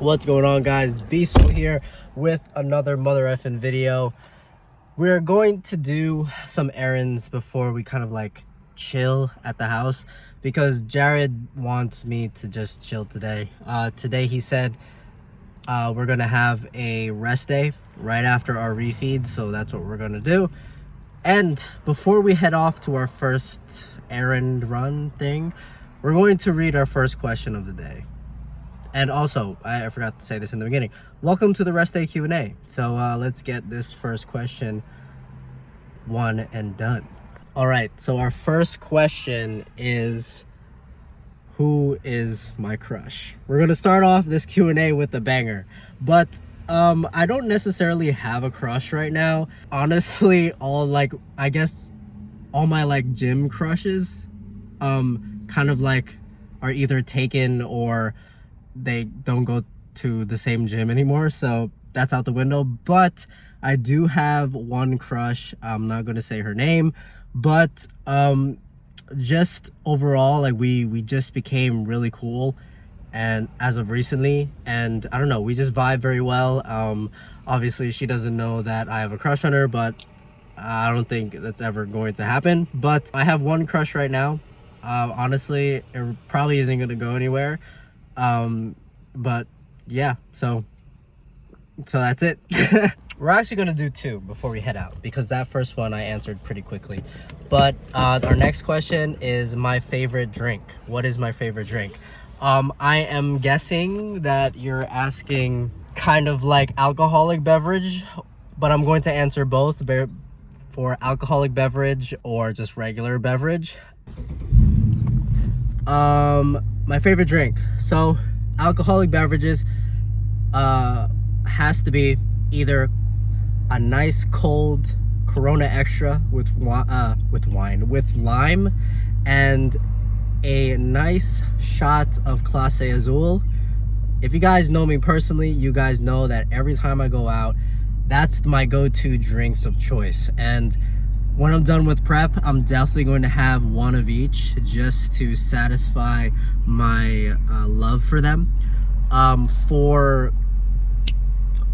What's going on, guys? Beastful here with another mother effing video. We're going to do some errands before we kind of like chill at the house because Jared wants me to just chill today. Today he said we're gonna have a rest day right after our refeed, so that's what we're gonna do. And before we head off to our first errand run thing, we're going to read our first question of the day. And also, I forgot to say this in the beginning, welcome to the rest day Q&A. So let's get this first question one and done. All right, so our first question is, who is my crush? We're gonna start off this Q&A with a banger, but I don't necessarily have a crush right now. Honestly, all my gym crushes kind of like are either taken or they don't go to the same gym anymore, so that's out the window. But I do have one crush. I'm not gonna say her name, but just overall, like we just became really cool, and as of recently, and I don't know, we just vibe very well. Obviously she doesn't know that I have a crush on her, but I don't think that's ever going to happen. But I have one crush right now. Honestly, it probably isn't gonna go anywhere. But yeah, so that's it. We're actually gonna do two before we head out because that first one I answered pretty quickly. But our next question is my favorite drink. What is my favorite drink? I am guessing that you're asking kind of like alcoholic beverage, but I'm going to answer both for alcoholic beverage or just regular beverage. My favorite drink. So alcoholic beverages has to be either a nice cold Corona Extra with lime and a nice shot of Clase Azul. If you guys know me personally, you guys know that every time I go out, that's my go-to drinks of choice. And when I'm done with prep, I'm definitely going to have one of each just to satisfy my love for them. For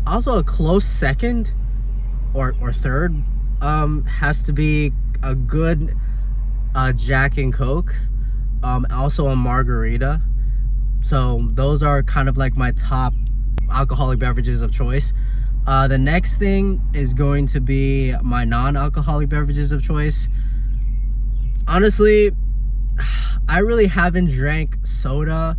also a close second or third has to be a good Jack and Coke, also a margarita. So those are kind of like my top alcoholic beverages of choice. The next thing is going to be my non-alcoholic beverages of choice. Honestly, I really haven't drank soda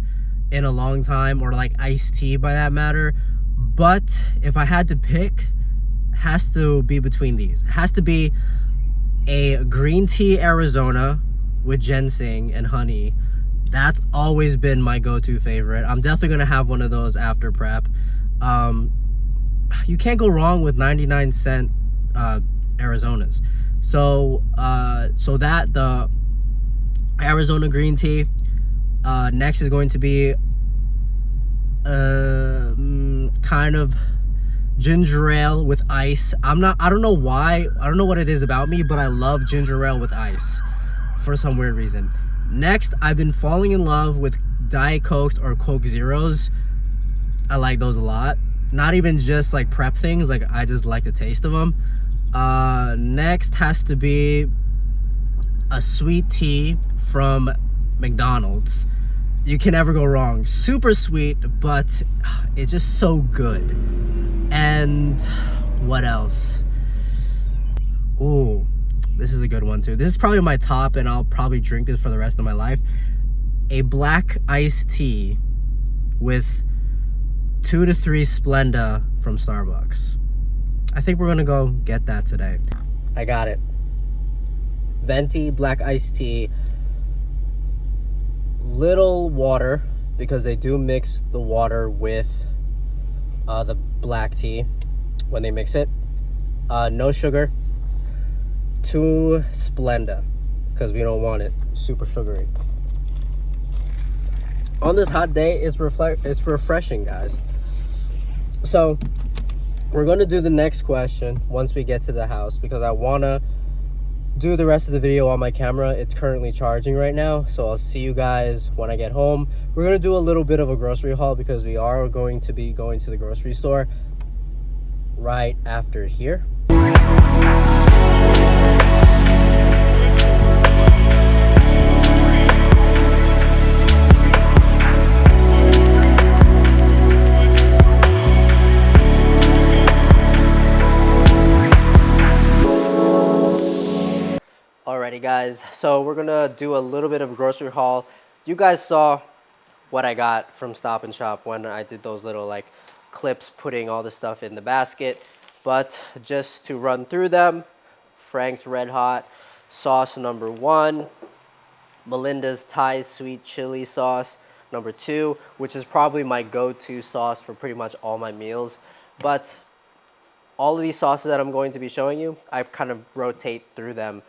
in a long time, or like iced tea by that matter. But if I had to pick, it has to be between these. It has to be a green tea Arizona with ginseng and honey. That's always been my go-to favorite. I'm definitely gonna have one of those after prep. You can't go wrong with 99-cent Arizonas. So that the Arizona green tea. Next is going to be kind of ginger ale with ice. I don't know why, I don't know what it is about me, but I love ginger ale with ice for some weird reason. Next, I've been falling in love with Diet Cokes or Coke Zeros. I like those a lot. Not even just like prep things, like I just like the taste of them. Next has to be a sweet tea from McDonald's. You can never go wrong. Super sweet, but it's just so good. And what else? Ooh, this is a good one too. This is probably my top, and I'll probably drink this for the rest of my life. A black iced tea with 2 to 3 Splenda from Starbucks. I think we're gonna go get that today. I got it. Venti black iced tea, little water, because they do mix the water with the black tea when they mix it. No sugar. 2 Splenda, because we don't want it super sugary. On this hot day, it's refreshing, guys. So we're going to do the next question once we get to the house, because I want to do the rest of the video on my camera. It's currently charging right now, so I'll see you guys when I get home. We're gonna do a little bit of a grocery haul because we are going to be going to the grocery store right after here. Alrighty guys, so we're gonna do a little bit of grocery haul. You guys saw what I got from Stop and Shop when I did those little like clips putting all the stuff in the basket, but just to run through them: Frank's Red Hot sauce number 1, Melinda's Thai sweet chili sauce number 2, which is probably my go-to sauce for pretty much all my meals. But all of these sauces that I'm going to be showing you, I kind of rotate through them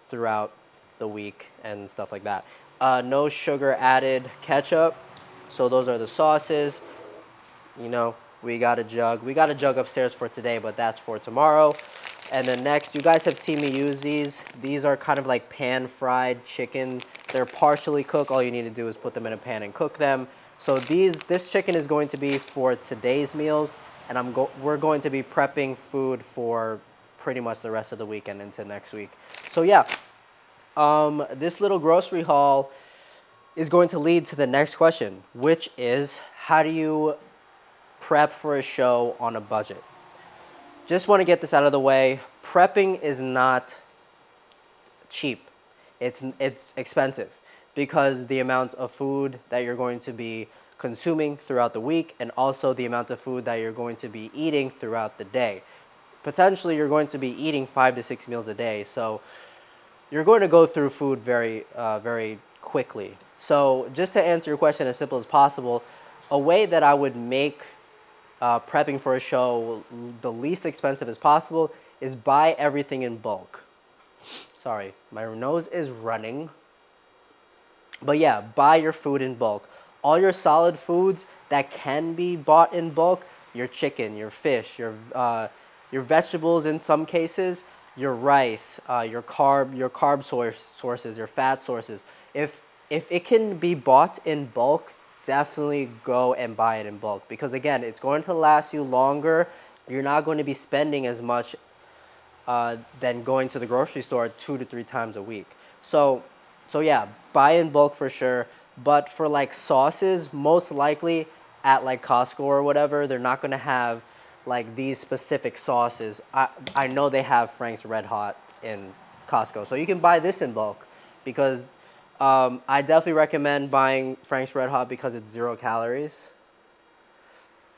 throughout the week and stuff like that. No sugar added ketchup. So those are the sauces. You know, we got a jug. We got a jug upstairs for today, but that's for tomorrow. And then next, you guys have seen me use these. These are kind of like pan-fried chicken. They're partially cooked. All you need to do is put them in a pan and cook them. So this chicken is going to be for today's meals, and we're going to be prepping food for pretty much the rest of the weekend into next week. So yeah, this little grocery haul is going to lead to the next question, which is, how do you prep for a show on a budget? Just want to get this out of the way. Prepping is not cheap. It's expensive because the amount of food that you're going to be consuming throughout the week, and also the amount of food that you're going to be eating throughout the day. Potentially, you're going to be eating 5 to 6 meals a day, so you're going to go through food very quickly. So just to answer your question as simple as possible, a way that I would make prepping for a show the least expensive as possible is buy everything in bulk. Sorry, my nose is running. But yeah, buy your food in bulk. All your solid foods that can be bought in bulk, your chicken, your fish, your vegetables in some cases, your rice, your carb sources, your fat sources. If it can be bought in bulk, definitely go and buy it in bulk, because again, it's going to last you longer. You're not going to be spending as much than going to the grocery store 2 to 3 times a week. So yeah, buy in bulk for sure. But for like sauces, most likely at like Costco or whatever, they're not going to have like these specific sauces. I know they have Frank's Red Hot in Costco, so you can buy this in bulk, because I definitely recommend buying Frank's Red Hot because it's 0 calories.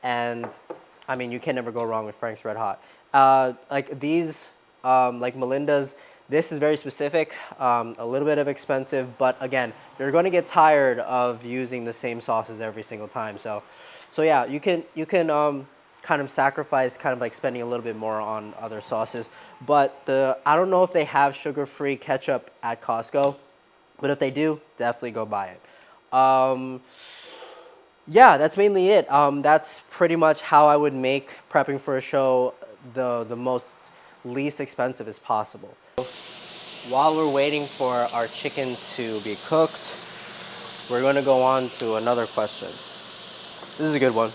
And I mean, you can never go wrong with Frank's Red Hot. Like these, like Melinda's, this is very specific, a little bit of expensive, but again, you're going to get tired of using the same sauces every single time. So yeah, you can kind of sacrifice kind of like spending a little bit more on other sauces. But I don't know if they have sugar-free ketchup at Costco, but if they do, definitely go buy it. Yeah, that's mainly it. That's pretty much how I would make prepping for a show the most least expensive as possible. While we're waiting for our chicken to be cooked, we're going to go on to another question. This is a good one.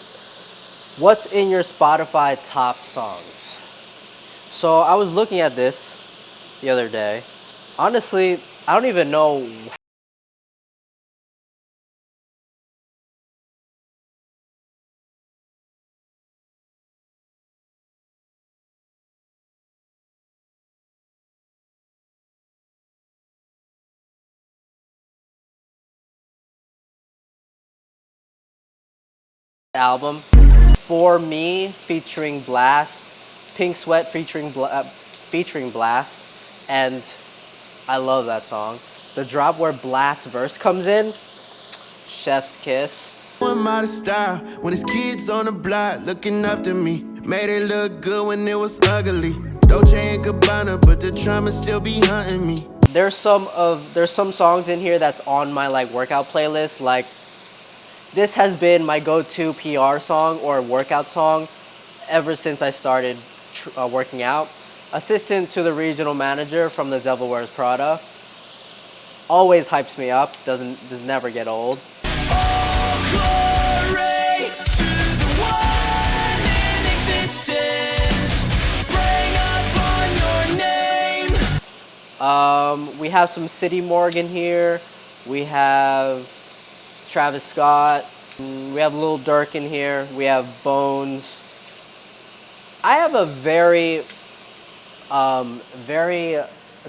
What's in your Spotify top songs? So I was looking at this the other day. Honestly, I don't even know the album. For Me featuring Blast, Pink Sweat featuring Blast, and I love that song. The drop where Blast verse comes in, chef's kiss. I'm out of style when it's kids on the block looking up to me. Made it look good when it was ugly. Dolce and Gabbana, but the trauma still be hunting me. There's some songs in here that's on my like workout playlist. Like this has been my go-to PR song or workout song ever since I started working out. assistant to the regional manager from The Devil Wears Prada. Always hypes me up, does never get old. All glory to the one in existence. Bring upon your name. We have some City Morgan here. We have Travis Scott. We have Lil Durk in here. We have Bones. I have a very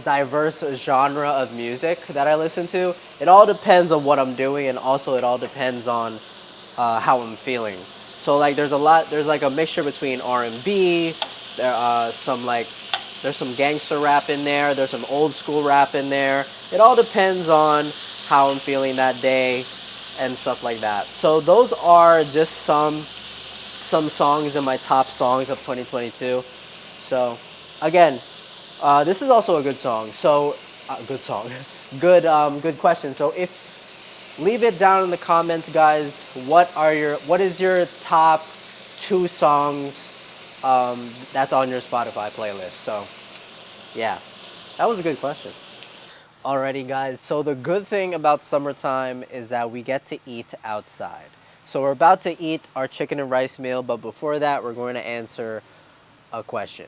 diverse genre of music that I listen to. It all depends on what I'm doing, and also it all depends on how I'm feeling. So like there's like a mixture between R&B, there's some gangster rap in there, there's some old school rap in there. It all depends on how I'm feeling that day and stuff like that. So those are just some songs in my top songs of 2022. So again, this is also a good song. So good song, good question. So if leave it down in the comments, guys. What is your top 2 songs that's on your Spotify playlist? So yeah, that was a good question. Alrighty, guys, so the good thing about summertime is that we get to eat outside. So we're about to eat our chicken and rice meal, but before that, we're going to answer a question.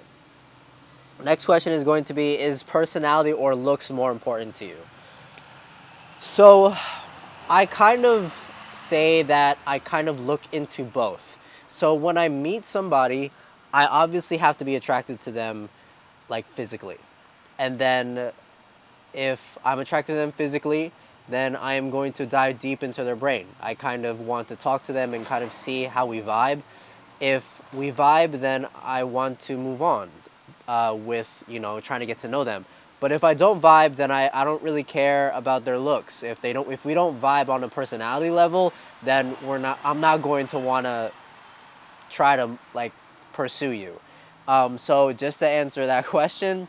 Next question is going to be, is personality or looks more important to you? So I kind of say that I kind of look into both. So when I meet somebody, I obviously have to be attracted to them, like physically. And then if I'm attracted to them physically, then I am going to dive deep into their brain. I kind of want to talk to them and kind of see how we vibe. If we vibe, then I want to move on with, trying to get to know them. But if I don't vibe, then I don't really care about their looks. If we don't vibe on a personality level, then I'm not going to want to try to like pursue you. So just to answer that question,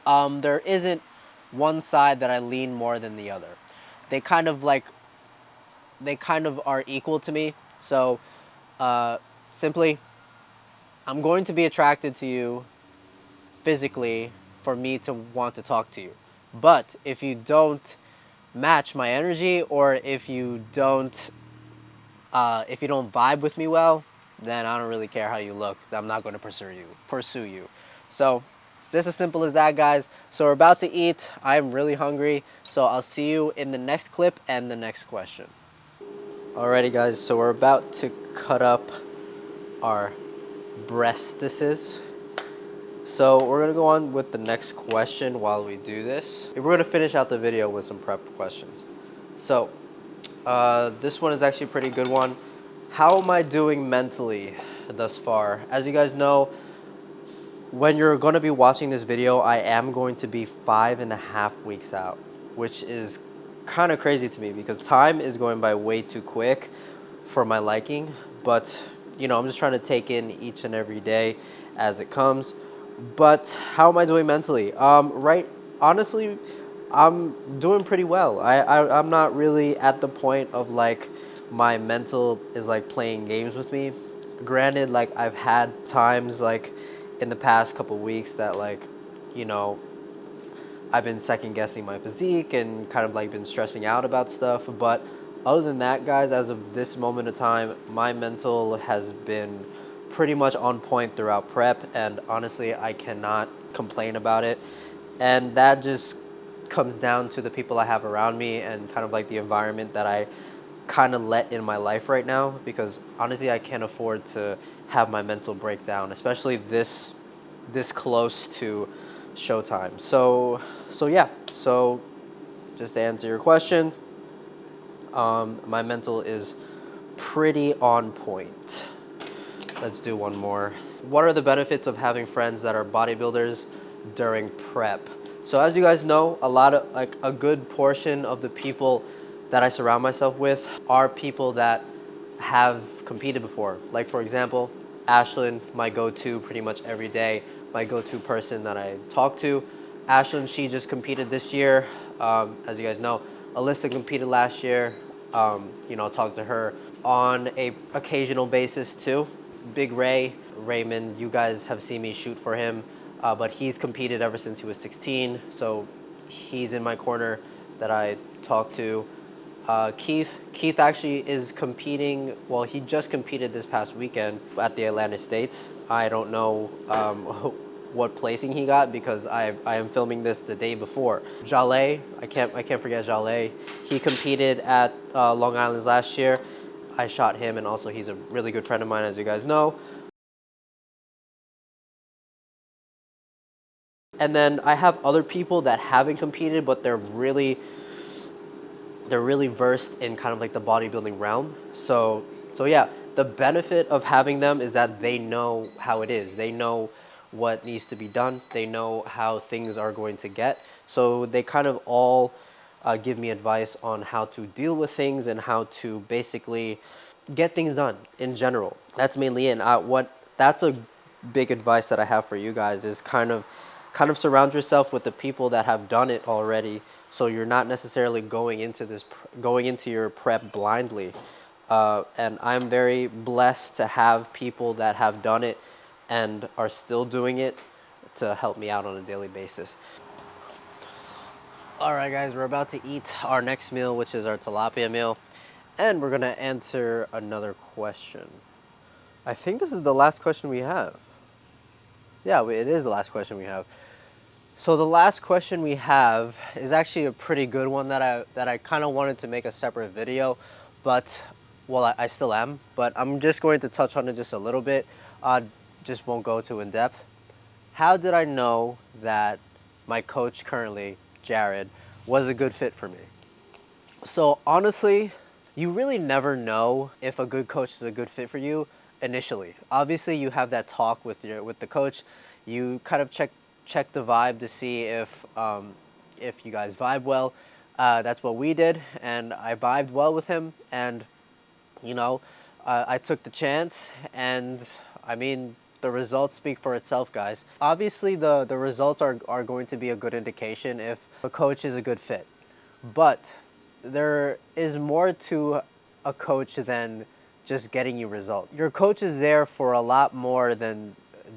there isn't one side that I lean more than the other. They kind of are equal to me. So simply, I'm going to be attracted to you physically for me to want to talk to you. But if you don't match my energy, or if you don't vibe with me well, then I don't really care how you look. I'm not going to pursue you. So just as simple as that, guys. So we're about to eat. I'm really hungry. So I'll see you in the next clip and the next question. Alrighty, guys. So we're about to cut up our breastises. So we're going to go on with the next question while we do this. We're going to finish out the video with some prep questions. So this one is actually a pretty good one. How am I doing mentally thus far? As you guys know, when you're going to be watching this video, I am going to be 5.5 weeks out, which is kind of crazy to me because time is going by way too quick for my liking. But, I'm just trying to take in each and every day as it comes. But how am I doing mentally? Honestly, I'm doing pretty well. I'm not really at the point of like my mental is like playing games with me. Granted, like I've had times like in the past couple weeks that like, I've been second guessing my physique and kind of like been stressing out about stuff. But other than that, guys, as of this moment of time, my mental has been pretty much on point throughout prep, and honestly, I cannot complain about it. And that just comes down to the people I have around me and kind of like the environment that I kind of let in my life right now, because honestly, I can't afford to have my mental breakdown, especially this close to showtime. So yeah. So just to answer your question, my mental is pretty on point. Let's do one more. What are the benefits of having friends that are bodybuilders during prep? So as you guys know, a good portion of the people that I surround myself with are people that have competed before. Like for example, Ashlyn, my go-to pretty much every day, my go-to person that I talk to. Ashlyn, she just competed this year. As you guys know, Alyssa competed last year. I'll talk to her on a occasional basis too. Big Raymond, you guys have seen me shoot for him but he's competed ever since he was 16, so he's in my corner that I talk to. Keith actually is competing. Well, he just competed this past weekend at the Atlantic States. I don't know what placing he got because I am filming this the day before. Jaleh, I can't forget Jaleh. He competed at Long Island last year. I shot him, and also he's a really good friend of mine, as you guys know. And then I have other people that haven't competed, but they're really versed in kind of like the bodybuilding realm. So yeah, the benefit of having them is that they know how it is. They know what needs to be done. They know how things are going to get. So they kind of all give me advice on how to deal with things and how to basically get things done in general. That's mainly it. That's a big advice that I have for you guys is kind of surround yourself with the people that have done it already, so you're not necessarily going into your prep blindly. And I'm very blessed to have people that have done it and are still doing it to help me out on a daily basis. All right, guys, we're about to eat our next meal, which is our tilapia meal, and we're gonna answer another question. I think this is the last question we have. Yeah, it is the last question we have. So the last question we have is actually a pretty good one that I kind of wanted to make a separate video, but well, I still am, but I'm just going to touch on it just a little bit. Just won't go too in depth. How did I know that my coach currently, Jared, was a good fit for me? So honestly, you really never know if a good coach is a good fit for you initially. Obviously, you have that talk with the coach. You kind of check the vibe to see if you guys vibe well. That's what we did, and I vibed well with him. And you know, I took the chance, and I mean, the results speak for itself, guys. Obviously, the results are going to be a good indication if a coach is a good fit. But there is more to a coach than just getting you results. Your coach is there for a lot more than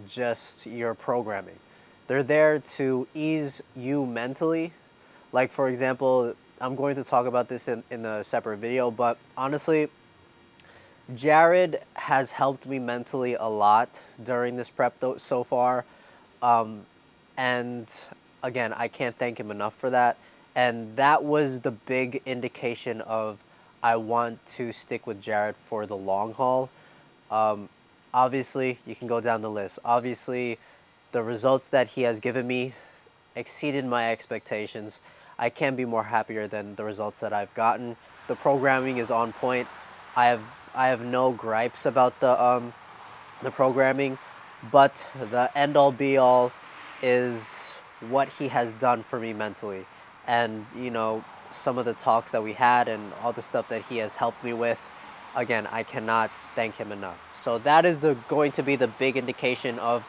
just your programming. They're there to ease you mentally. Like, for example, I'm going to talk about this in a separate video, but honestly, Jared has helped me mentally a lot during this prep so far. And again, I can't thank him enough for that. And that was the big indication of I want to stick with Jared for the long haul. Obviously, you can go down the list. Obviously, the results that he has given me exceeded my expectations. I can't be more happier than the results that I've gotten. The programming is on point. I have no gripes about the programming, but the end all be all is what he has done for me mentally. And you know, some of the talks that we had and all the stuff that he has helped me with, again, I cannot thank him enough. So that is going to be the big indication of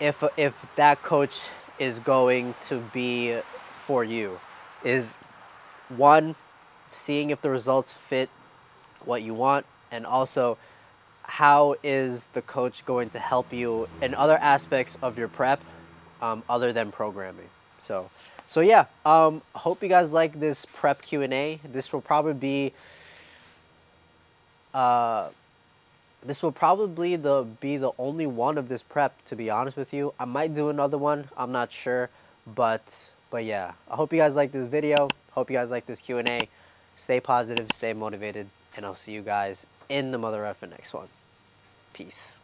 if that coach is going to be for you, is one, seeing if the results fit what you want, and also how is the coach going to help you in other aspects of your prep, other than programming. So yeah, hope you guys like this prep Q&A. This will probably be the only one of this prep, to be honest with you. I might do another one, I'm not sure, but yeah, I hope you guys like this video. Hope you guys like this Q&A. Stay positive, stay motivated, and I'll see you guys in the mother effing next one. Peace.